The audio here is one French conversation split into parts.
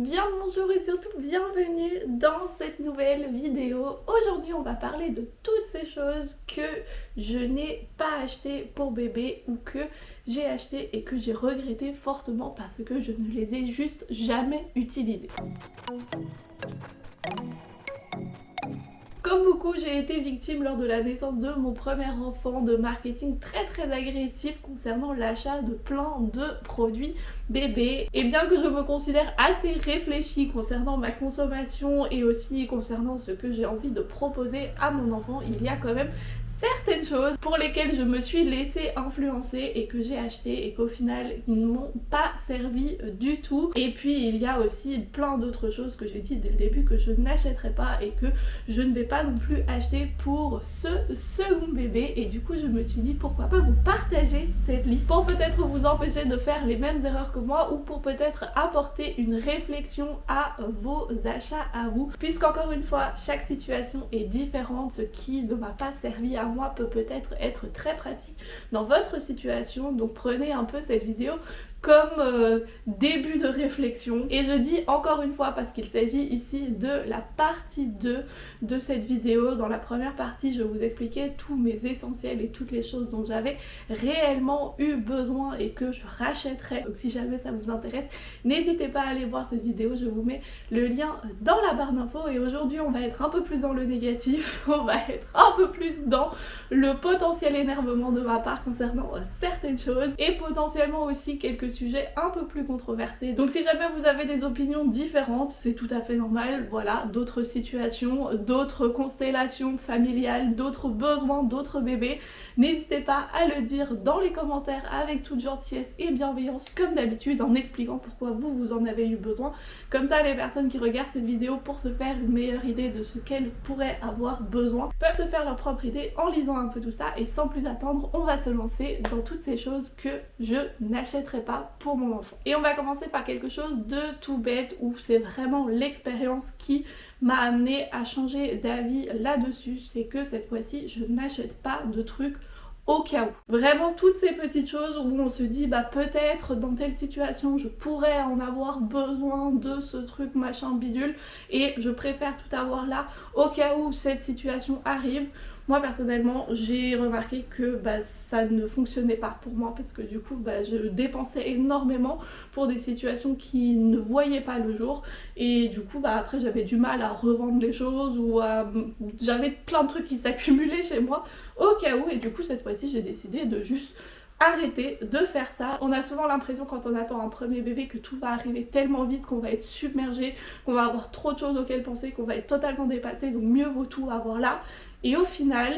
Bien bonjour et surtout bienvenue dans cette nouvelle vidéo. Aujourd'hui on va parler de toutes ces choses que je n'ai pas achetées pour bébé ou que j'ai acheté et que j'ai regretté fortement parce que je ne les ai juste jamais utilisées. Comme beaucoup, j'ai été victime lors de la naissance de mon premier enfant de marketing très agressif concernant l'achat de plein de produits bébés. Et bien que je me considère assez réfléchie concernant ma consommation et aussi concernant ce que j'ai envie de proposer à mon enfant, il y a quand même certaines choses pour lesquelles je me suis laissée influencer et que j'ai acheté et qu'au final ils ne m'ont pas servi du tout. Et puis il y a aussi plein d'autres choses que j'ai dit dès le début que je n'achèterai pas et que je ne vais pas non plus acheter pour ce second bébé. Et du coup je me suis dit pourquoi pas vous partager cette liste pour peut-être vous empêcher de faire les mêmes erreurs que moi ou pour peut-être apporter une réflexion à vos achats à vous, puisqu'encore une fois chaque situation est différente. Ce qui ne m'a pas servi à moi peut-être être très pratique dans votre situation, donc prenez un peu cette vidéo comme début de réflexion. Et je dis encore une fois parce qu'il s'agit ici de la partie 2 de cette vidéo. Dans la première partie je vous expliquais tous mes essentiels et toutes les choses dont j'avais réellement eu besoin et que je rachèterais. Donc si jamais ça vous intéresse, n'hésitez pas à aller voir cette vidéo, je vous mets le lien dans la barre d'infos. Et aujourd'hui on va être un peu plus dans le négatif, on va être un peu plus dans le potentiel énervement de ma part concernant certaines choses et potentiellement aussi quelques sujets un peu plus controversés. Donc si jamais vous avez des opinions différentes, c'est tout à fait normal. Voilà, d'autres situations, d'autres constellations familiales, d'autres besoins, d'autres bébés, n'hésitez pas à le dire dans les commentaires avec toute gentillesse et bienveillance comme d'habitude, en expliquant pourquoi vous en avez eu besoin. Comme ça les personnes qui regardent cette vidéo pour se faire une meilleure idée de ce qu'elles pourraient avoir besoin peuvent se faire leur propre idée en lisant un peu tout ça. Et sans plus attendre, on va se lancer dans toutes ces choses que je n'achèterai pas pour mon enfant. Et on va commencer par quelque chose de tout bête où c'est vraiment l'expérience qui m'a amené à changer d'avis là-dessus. C'est que cette fois-ci je n'achète pas de trucs au cas où. Vraiment toutes ces petites choses où on se dit bah peut-être dans telle situation je pourrais en avoir besoin de ce truc machin bidule et je préfère tout avoir là au cas où cette situation arrive. Moi personnellement j'ai remarqué que ça ne fonctionnait pas pour moi parce que du coup je dépensais énormément pour des situations qui ne voyaient pas le jour et du coup après j'avais du mal à revendre les choses ou j'avais plein de trucs qui s'accumulaient chez moi au cas où. Et du coup cette fois-ci j'ai décidé de juste arrêter de faire ça. On a souvent l'impression quand on attend un premier bébé que tout va arriver tellement vite qu'on va être submergé, qu'on va avoir trop de choses auxquelles penser, qu'on va être totalement dépassé, donc mieux vaut tout avoir là. Et au final,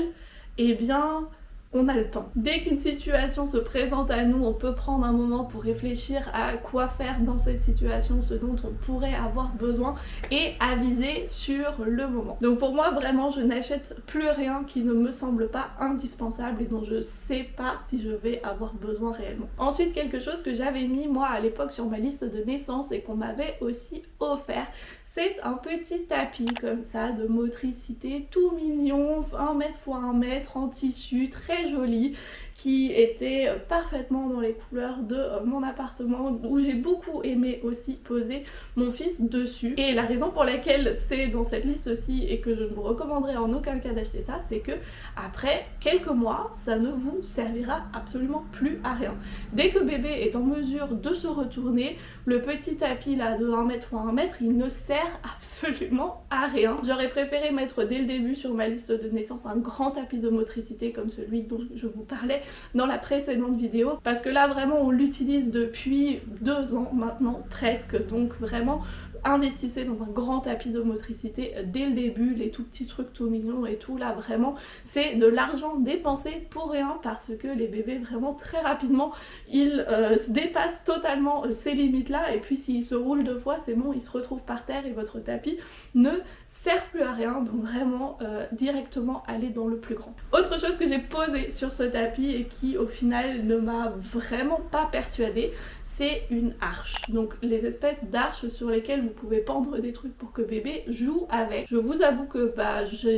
eh bien, on a le temps. Dès qu'une situation se présente à nous, on peut prendre un moment pour réfléchir à quoi faire dans cette situation, ce dont on pourrait avoir besoin et aviser sur le moment. Donc pour moi, vraiment, je n'achète plus rien qui ne me semble pas indispensable et dont je sais pas si je vais avoir besoin réellement. Ensuite, quelque chose que j'avais mis moi à l'époque sur ma liste de naissance et qu'on m'avait aussi offert, c'est un petit tapis comme ça de motricité tout mignon, 1 mètre x 1 mètre en tissu, très joli, qui était parfaitement dans les couleurs de mon appartement où j'ai beaucoup aimé aussi poser mon fils dessus. Et la raison pour laquelle c'est dans cette liste aussi et que je ne vous recommanderais en aucun cas d'acheter ça, c'est que après quelques mois ça ne vous servira absolument plus à rien. Dès que bébé est en mesure de se retourner, le petit tapis là de 1 mètre x 1 mètre il ne sert absolument à rien. J'aurais préféré mettre dès le début sur ma liste de naissance un grand tapis de motricité comme celui dont je vous parlais dans la précédente vidéo parce que là vraiment on l'utilise depuis 2 ans maintenant presque, donc vraiment investissez dans un grand tapis de motricité dès le début, les tout petits trucs tout mignons et tout, là vraiment c'est de l'argent dépensé pour rien parce que les bébés vraiment très rapidement ils dépassent totalement ces limites là et puis s'ils se roulent 2 fois c'est bon, ils se retrouvent par terre et votre tapis ne sert plus à rien. Donc vraiment directement aller dans le plus grand. Autre chose que j'ai posé sur ce tapis et qui au final ne m'a vraiment pas persuadée, c'est une arche. Donc les espèces d'arches sur lesquelles vous pouvez pendre des trucs pour que bébé joue avec. Je vous avoue que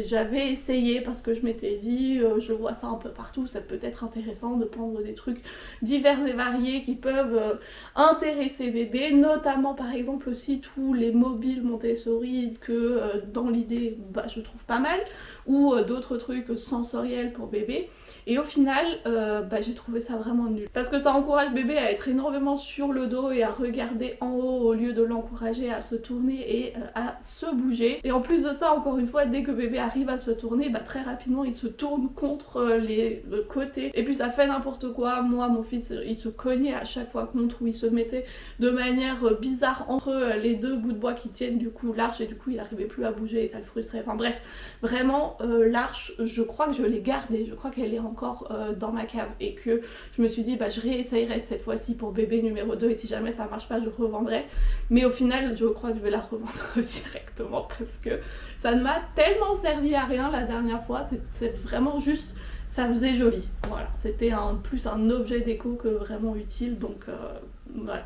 j'avais essayé parce que je m'étais dit je vois ça un peu partout, ça peut être intéressant de pendre des trucs divers et variés qui peuvent intéresser bébé, notamment par exemple aussi tous les mobiles Montessori que dans l'idée je trouve pas mal, ou d'autres trucs sensoriels pour bébé. Et au final, j'ai trouvé ça vraiment nul. Parce que ça encourage bébé à être énormément sur le dos et à regarder en haut au lieu de l'encourager à se tourner et à se bouger. Et en plus de ça, encore une fois, dès que bébé arrive à se tourner, très rapidement il se tourne contre les côtés. Et puis ça fait n'importe quoi. Moi, mon fils, il se cognait à chaque fois contre, ou il se mettait de manière bizarre entre les deux bouts de bois qui tiennent du coup l'arche, et du coup il n'arrivait plus à bouger et ça le frustrait. Enfin bref, vraiment l'arche, je crois que je l'ai gardée. Je crois qu'elle est encore dans ma cave et que je me suis dit je réessayerai cette fois-ci pour bébé numéro 2 et si jamais ça marche pas je revendrai, mais au final je crois que je vais la revendre directement parce que ça ne m'a tellement servi à rien la dernière fois. C'est vraiment juste, ça faisait joli, voilà, c'était plus un objet déco que vraiment utile, donc voilà,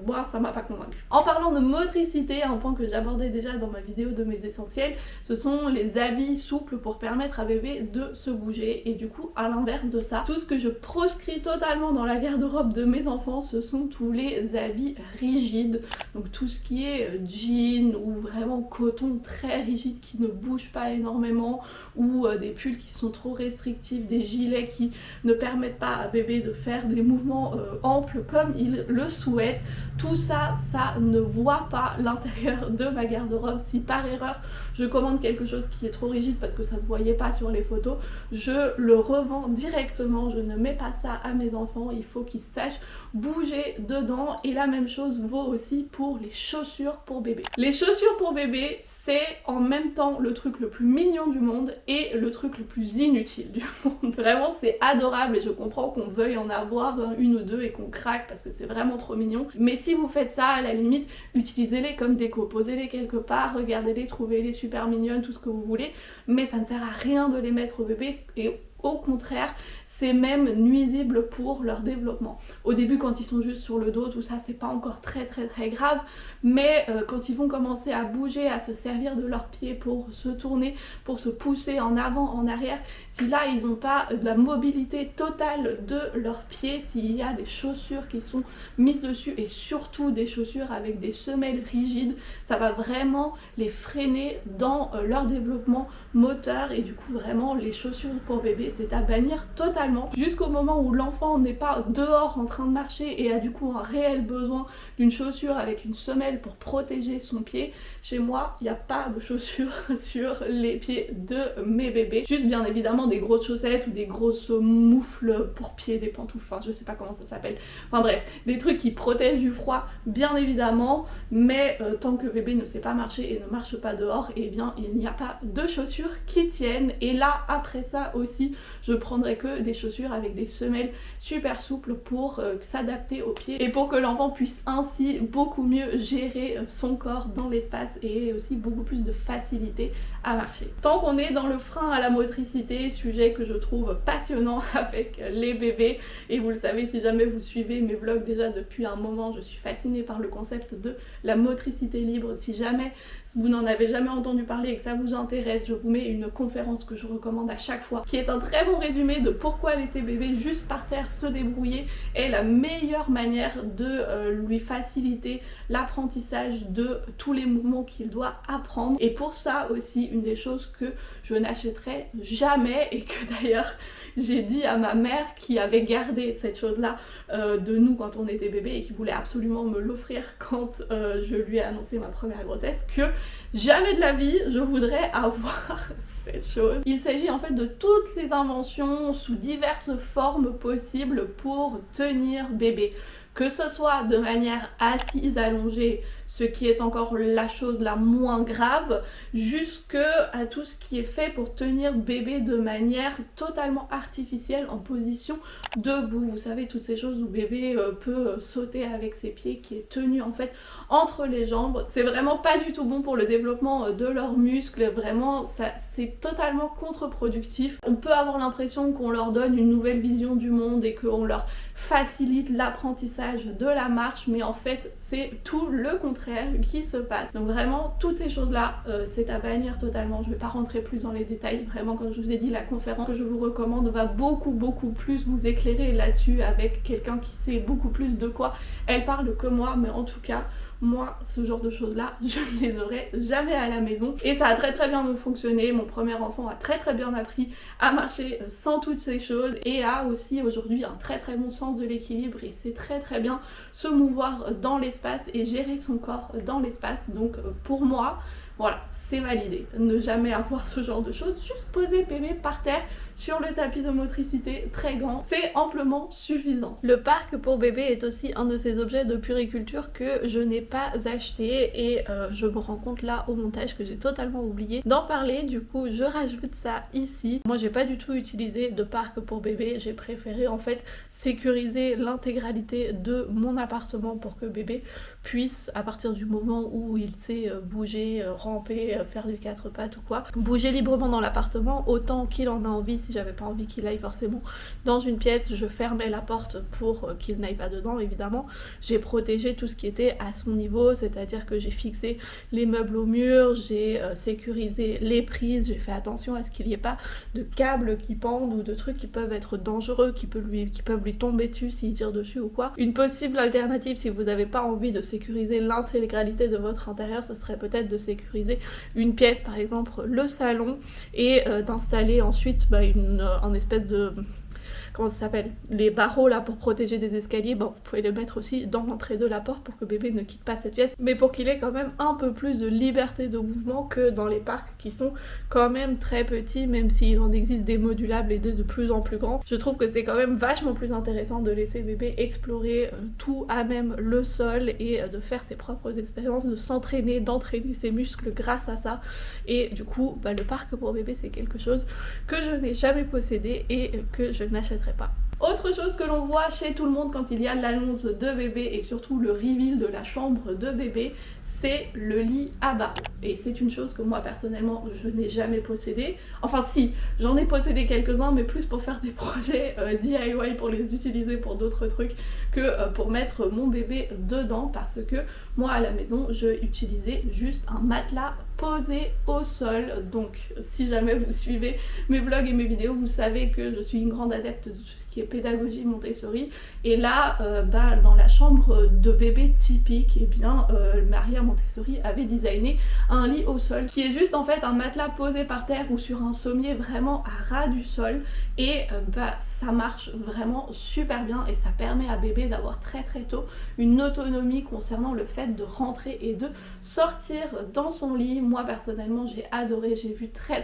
moi ça m'a pas convaincu. En parlant de motricité, un point que j'abordais déjà dans ma vidéo de mes essentiels, ce sont les habits souples pour permettre à bébé de se bouger. Et du coup, à l'inverse de ça, tout ce que je proscris totalement dans la garde-robe de mes enfants, ce sont tous les habits rigides. Donc tout ce qui est jean ou vraiment coton très rigide qui ne bouge pas énormément, ou des pulls qui sont trop restrictifs, des gilets qui ne permettent pas à bébé de faire des mouvements amples comme il le souhaite. Tout ça, ça ne voit pas l'intérieur de ma garde-robe. Si par erreur je commande quelque chose qui est trop rigide parce que ça se voyait pas sur les photos, je le revends directement. Je ne mets pas ça à mes enfants, il faut qu'ils sachent bouger dedans. Et la même chose vaut aussi pour les chaussures pour bébé. Les chaussures pour bébé, c'est en même temps le truc le plus mignon du monde et le truc le plus inutile du monde. Vraiment, c'est adorable et je comprends qu'on veuille en avoir une ou deux et qu'on craque parce que c'est vraiment trop mignon. Mais si vous faites ça, à la limite, utilisez-les comme déco, posez-les quelque part, regardez-les, trouvez-les super mignonnes, tout ce que vous voulez, mais ça ne sert à rien de les mettre au bébé, et au contraire, c'est même nuisible pour leur développement. Au début, quand ils sont juste sur le dos, tout ça, c'est pas encore très grave, mais quand ils vont commencer à bouger, à se servir de leurs pieds pour se tourner, pour se pousser en avant, en arrière, si là ils n'ont pas de la mobilité totale de leurs pieds, s'il y a des chaussures qui sont mises dessus, et surtout des chaussures avec des semelles rigides, ça va vraiment les freiner dans leur développement moteur. Et du coup, vraiment, les chaussures pour bébé, c'est à bannir totalement, jusqu'au moment où l'enfant n'est pas dehors en train de marcher et a du coup un réel besoin d'une chaussure avec une semelle pour protéger son pied. Chez moi, il n'y a pas de chaussures sur les pieds de mes bébés, juste bien évidemment des grosses chaussettes ou des grosses moufles pour pieds, des pantoufles, enfin je sais pas comment ça s'appelle, enfin bref, des trucs qui protègent du froid bien évidemment, mais tant que bébé ne sait pas marcher et ne marche pas dehors, et bien il n'y a pas de chaussures qui tiennent. Et là, après ça aussi, je prendrai que des chaussures avec des semelles super souples pour s'adapter aux pieds et pour que l'enfant puisse ainsi beaucoup mieux gérer son corps dans l'espace et aussi beaucoup plus de facilité à marcher. Tant qu'on est dans le frein à la motricité, sujet que je trouve passionnant avec les bébés, et vous le savez si jamais vous suivez mes vlogs déjà depuis un moment, je suis fascinée par le concept de la motricité libre. Si jamais vous n'en avez jamais entendu parler et que ça vous intéresse, je vous mets une conférence que je recommande à chaque fois, qui est un très bon résumé de pourquoi laisser bébé juste par terre se débrouiller est la meilleure manière de lui faciliter l'apprentissage de tous les mouvements qu'il doit apprendre. Et pour ça aussi, une des choses que je n'achèterai jamais, et que d'ailleurs j'ai dit à ma mère qui avait gardé cette chose là de nous quand on était bébé et qui voulait absolument me l'offrir quand je lui ai annoncé ma première grossesse, que jamais de la vie je voudrais avoir cette chose. Il s'agit en fait de toutes ces inventions sous diverses formes possibles pour tenir bébé, que ce soit de manière assise, allongée ce qui est encore la chose la moins grave, jusqu'à tout ce qui est fait pour tenir bébé de manière totalement artificielle en position debout. Vous savez, toutes ces choses où bébé peut sauter avec ses pieds, qui est tenu en fait entre les jambes. C'est vraiment pas du tout bon pour le développement de leurs muscles, vraiment c'est totalement contre-productif. On peut avoir l'impression qu'on leur donne une nouvelle vision du monde et qu'on leur facilite l'apprentissage de la marche, mais en fait c'est tout le contraire qui se passe. Donc vraiment toutes ces choses là c'est à bannir totalement. Je vais pas rentrer plus dans les détails, vraiment comme je vous ai dit, la conférence que je vous recommande va beaucoup plus vous éclairer là-dessus avec quelqu'un qui sait beaucoup plus de quoi elle parle que moi, mais en tout cas moi, ce genre de choses là, je ne les aurais jamais à la maison et ça a très bien fonctionné. Mon premier enfant a très bien appris à marcher sans toutes ces choses et a aussi aujourd'hui un très bon sens de l'équilibre et sait très bien se mouvoir dans l'espace et gérer son corps dans l'espace. Donc pour moi, voilà, c'est validé. Ne jamais avoir ce genre de choses, juste poser bébé par terre sur le tapis de motricité très grand, c'est amplement suffisant. Le parc pour bébé est aussi un de ces objets de puériculture que je n'ai pas acheté et je me rends compte là au montage que j'ai totalement oublié d'en parler, du coup je rajoute ça ici. Moi j'ai pas du tout utilisé de parc pour bébé, j'ai préféré en fait sécuriser l'intégralité de mon appartement pour que bébé puisse, à partir du moment où il sait bouger, ramper, faire du 4 pattes ou quoi, bouger librement dans l'appartement autant qu'il en a envie. Si j'avais pas envie qu'il aille forcément dans une pièce, je fermais la porte pour qu'il n'aille pas dedans évidemment. J'ai protégé tout ce qui était à son niveau, c'est-à-dire que j'ai fixé les meubles au mur, j'ai sécurisé les prises, j'ai fait attention à ce qu'il n'y ait pas de câbles qui pendent ou de trucs qui peuvent être dangereux, qui peuvent lui tomber dessus s'il tire dessus ou quoi. Une possible alternative si vous n'avez pas envie de sécuriser l'intégralité de votre intérieur, ce serait peut-être de sécuriser une pièce, par exemple le salon, et d'installer ensuite un espèce de... comment ça s'appelle, les barreaux là pour protéger des escaliers, vous pouvez les mettre aussi dans l'entrée de la porte pour que bébé ne quitte pas cette pièce, mais pour qu'il ait quand même un peu plus de liberté de mouvement que dans les parcs qui sont quand même très petits, même s'il en existe des modulables et de plus en plus grands. Je trouve que c'est quand même vachement plus intéressant de laisser bébé explorer tout à même le sol et de faire ses propres expériences, de s'entraîner, d'entraîner ses muscles grâce à ça. Et du coup, le parc pour bébé c'est quelque chose que je n'ai jamais possédé et que je n'achèterai pas. Autre chose que l'on voit chez tout le monde quand il y a l'annonce de bébé et surtout le reveal de la chambre de bébé, c'est le lit à barreaux. Et c'est une chose que moi personnellement je n'ai jamais possédé. Enfin si, j'en ai possédé quelques-uns, mais plus pour faire des projets DIY, pour les utiliser pour d'autres trucs que pour mettre mon bébé dedans, parce que moi à la maison je utilisais juste un matelas posé au sol. Donc si jamais vous suivez mes vlogs et mes vidéos, vous savez que je suis une grande adepte de tout ce qui est pédagogie Montessori, et là dans la chambre de bébé typique, et bien Maria Montessori avait designé un lit au sol qui est juste en fait un matelas posé par terre ou sur un sommier vraiment à ras du sol, et ça marche vraiment super bien et ça permet à bébé d'avoir très tôt une autonomie concernant le fait de rentrer et de sortir dans son lit. Moi personnellement j'ai adoré, j'ai vu très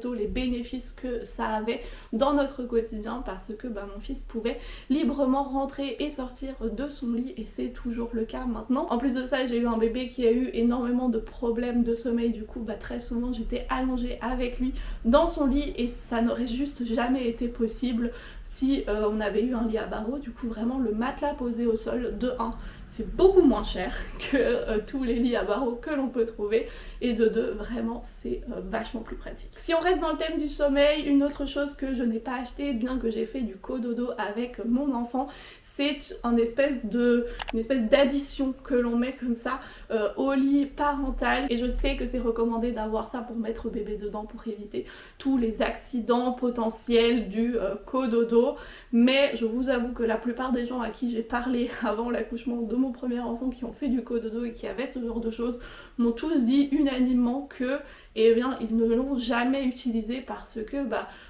tôt les bénéfices que ça avait dans notre quotidien, parce que mon fils pouvait librement rentrer et sortir de son lit, et c'est toujours le cas maintenant. En plus de ça, j'ai eu un bébé qui a eu énormément de problèmes de sommeil, du coup très souvent j'étais allongée avec lui dans son lit et ça n'aurait juste jamais été possible si on avait eu un lit à barreaux. Du coup vraiment le matelas posé au sol, de 1, c'est beaucoup moins cher que tous les lits à barreaux que l'on peut trouver, et de 2, vraiment c'est vachement plus pratique. Si on reste dans le thème du sommeil, une autre chose que je n'ai pas acheté, bien que j'ai fait du cododo avec mon enfant, c'est une espèce d'addition que l'on met comme ça au lit parental, et je sais que c'est recommandé d'avoir ça pour mettre bébé dedans pour éviter tous les accidents potentiels du cododo, mais je vous avoue que la plupart des gens à qui j'ai parlé avant l'accouchement de mon premier enfant qui ont fait du cododo et qui avaient ce genre de choses m'ont tous dit unanimement que ils ne l'ont jamais utilisé, parce que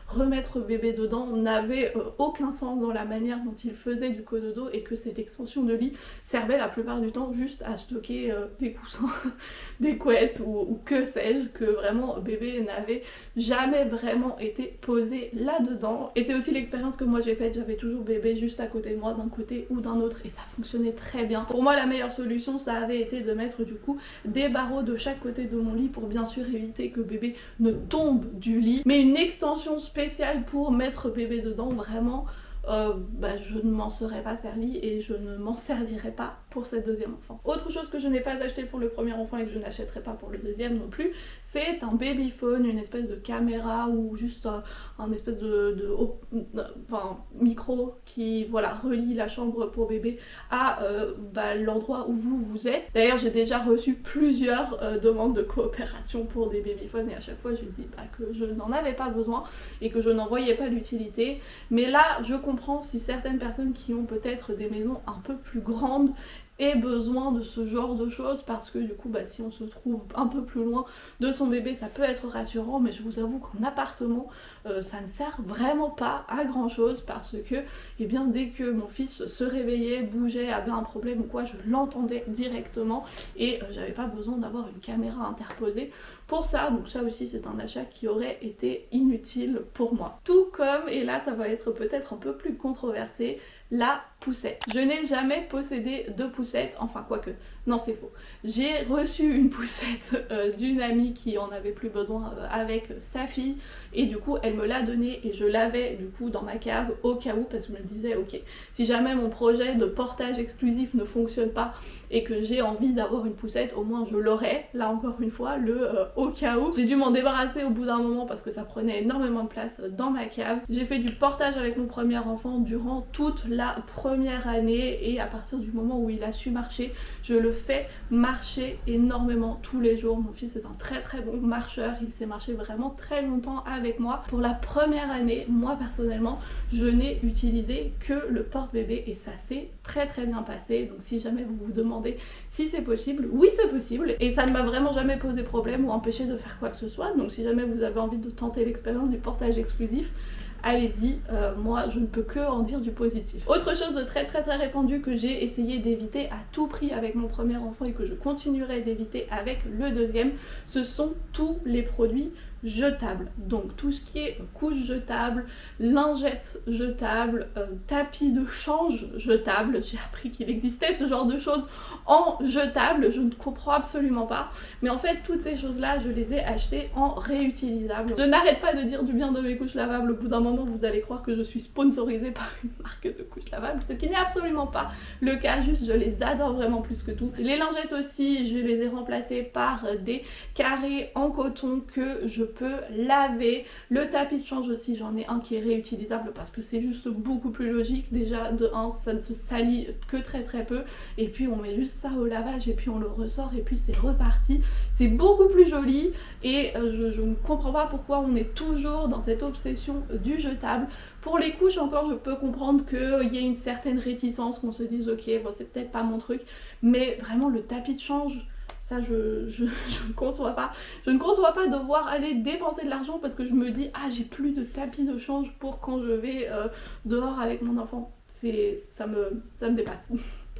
remettre bébé dedans n'avait aucun sens dans la manière dont il faisait du cododo et que cette extension de lit servait la plupart du temps juste à stocker des coussins, des couettes ou que sais-je, que vraiment bébé n'avait jamais vraiment été posé là-dedans. Et c'est aussi l'expérience que moi j'ai faite, j'avais toujours bébé juste à côté de moi d'un côté ou d'un autre et ça fonctionnait très bien. Pour moi la meilleure solution ça avait été de mettre du coup des barreaux de chaque côté de mon lit pour bien sûr éviter que bébé ne tombe du lit, mais une extension spéciale pour mettre bébé dedans vraiment je ne m'en serais pas servi et je ne m'en servirai pas pour cette deuxième enfant. Autre chose que je n'ai pas acheté pour le premier enfant et que je n'achèterai pas pour le deuxième non plus, c'est un babyphone, une espèce de caméra ou juste un espèce micro qui voilà relie la chambre pour bébé à l'endroit où vous êtes. D'ailleurs j'ai déjà reçu plusieurs demandes de coopération pour des babyphones et à chaque fois j'ai dit que je n'en avais pas besoin et que je n'en voyais pas l'utilité, mais là je comprends si certaines personnes qui ont peut-être des maisons un peu plus grandes aient besoin de ce genre de choses parce que du coup si on se trouve un peu plus loin de son bébé ça peut être rassurant, mais je vous avoue qu'en appartement ça ne sert vraiment pas à grand chose parce que dès que mon fils se réveillait, bougeait, avait un problème ou quoi, je l'entendais directement et j'avais pas besoin d'avoir une caméra interposée pour ça, donc ça aussi c'est un achat qui aurait été inutile pour moi. Tout comme, et là ça va être peut-être un peu plus controversé, la poussette. Je n'ai jamais possédé de poussette, enfin quoique, non c'est faux. J'ai reçu une poussette d'une amie qui en avait plus besoin avec sa fille et du coup elle me l'a donnée et je l'avais du coup dans ma cave au cas où parce que je me disais ok, si jamais mon projet de portage exclusif ne fonctionne pas et que j'ai envie d'avoir une poussette, au moins je l'aurai, là encore une fois, le au cas où. J'ai dû m'en débarrasser au bout d'un moment parce que ça prenait énormément de place dans ma cave. J'ai fait du portage avec mon premier enfant durant toute la première année et à partir du moment où il a su marcher, je le fais marcher énormément tous les jours. Mon fils est un très très bon marcheur, il s'est marché vraiment très longtemps avec moi. Pour la première année, moi personnellement, je n'ai utilisé que le porte-bébé et ça s'est très très bien passé. Donc si jamais vous vous demandez si c'est possible, oui c'est possible et ça ne m'a vraiment jamais posé problème ou empêché de faire quoi que ce soit. Donc si jamais vous avez envie de tenter l'expérience du portage exclusif, allez-y, moi je ne peux que en dire du positif. Autre chose de très très très répandu que j'ai essayé d'éviter à tout prix avec mon premier enfant et que je continuerai d'éviter avec le deuxième, ce sont tous les produits jetables. Donc tout ce qui est couches jetables, lingettes jetables, tapis de change jetables. J'ai appris qu'il existait ce genre de choses en jetable, je ne comprends absolument pas. Mais en fait toutes ces choses là je les ai achetées en réutilisable. Je n'arrête pas de dire du bien de mes couches lavables, au bout d'un moment vous allez croire que je suis sponsorisée par une marque de couches lavables, ce qui n'est absolument pas le cas, juste je les adore vraiment plus que tout. Les lingettes aussi, je les ai remplacées par des carrés en coton que je peux laver. Le tapis de change aussi, j'en ai un qui est réutilisable parce que c'est juste beaucoup plus logique. Déjà de 1, ça ne se salit que très très peu et puis on met juste ça au lavage et puis on le ressort et puis c'est reparti. C'est beaucoup plus joli et je ne comprends pas pourquoi on est toujours dans cette obsession du jetable. Pour les couches encore je peux comprendre qu'il y ait une certaine réticence, qu'on se dise ok bon c'est peut-être pas mon truc, mais vraiment le tapis de change, ça je ne conçois pas. Je ne conçois pas devoir aller dépenser de l'argent parce que je me dis ah j'ai plus de tapis de change pour quand je vais dehors avec mon enfant. Ça me dépasse.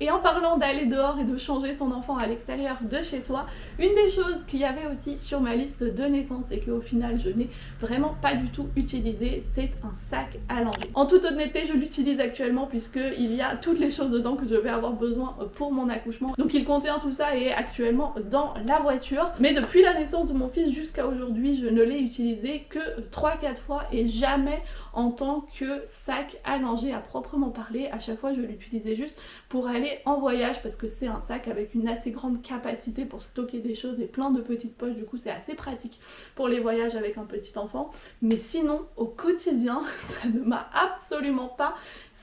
Et en parlant d'aller dehors et de changer son enfant à l'extérieur de chez soi, une des choses qu'il y avait aussi sur ma liste de naissance et qu'au final je n'ai vraiment pas du tout utilisé, c'est un sac à langer. En toute honnêteté, je l'utilise actuellement puisqu'il y a toutes les choses dedans que je vais avoir besoin pour mon accouchement. Donc il contient tout ça et est actuellement dans la voiture. Mais depuis la naissance de mon fils jusqu'à aujourd'hui, je ne l'ai utilisé que 3-4 fois et jamais en tant que sac à langer à proprement parler. À chaque fois je l'utilisais juste pour aller en voyage parce que c'est un sac avec une assez grande capacité pour stocker des choses et plein de petites poches, du coup c'est assez pratique pour les voyages avec un petit enfant. Mais sinon au quotidien ça ne m'a absolument pas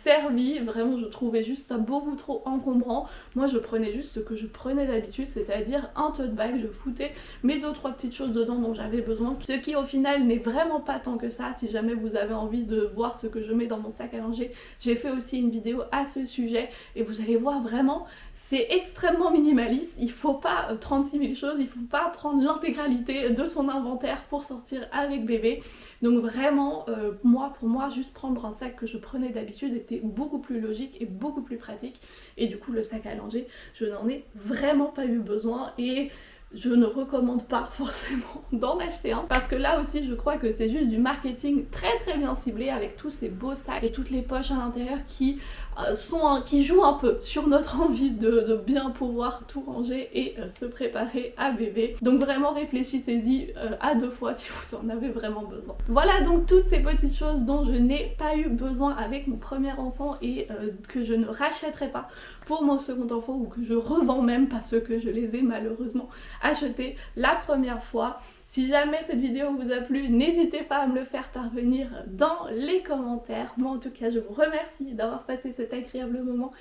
servi. Vraiment, je trouvais juste ça beaucoup trop encombrant. Moi, je prenais juste ce que je prenais d'habitude, c'est-à-dire un tote bag. Je foutais mes 2-3 petites choses dedans dont j'avais besoin, ce qui au final n'est vraiment pas tant que ça. Si jamais vous avez envie de voir ce que je mets dans mon sac à langer, j'ai fait aussi une vidéo à ce sujet et vous allez voir vraiment, c'est extrêmement minimaliste. Il faut pas 36 000 choses, il faut pas prendre l'intégralité de son inventaire pour sortir avec bébé. Donc vraiment, pour moi, juste prendre un sac que je prenais d'habitude était beaucoup plus logique et beaucoup plus pratique. Et du coup, le sac à langer, je n'en ai vraiment pas eu besoin et je ne recommande pas forcément d'en acheter un, parce que là aussi je crois que c'est juste du marketing très bien ciblé avec tous ces beaux sacs et toutes les poches à l'intérieur qui jouent un peu sur notre envie de bien pouvoir tout ranger et se préparer à bébé. Donc vraiment réfléchissez-y à 2 fois si vous en avez vraiment besoin. Voilà donc toutes ces petites choses dont je n'ai pas eu besoin avec mon premier enfant et que je ne rachèterai pas pour mon second enfant, ou que je revends même parce que je les ai malheureusement achetés la première fois. Si jamais cette vidéo vous a plu, n'hésitez pas à me le faire parvenir dans les commentaires. Moi en tout cas, je vous remercie d'avoir passé cet agréable moment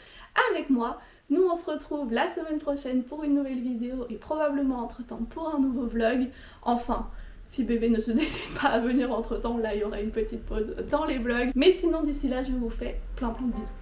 avec moi. Nous on se retrouve la semaine prochaine pour une nouvelle vidéo et probablement entre temps pour un nouveau vlog. Enfin, si bébé ne se décide pas à venir entre temps, là il y aura une petite pause dans les vlogs. Mais sinon d'ici là, je vous fais plein de bisous.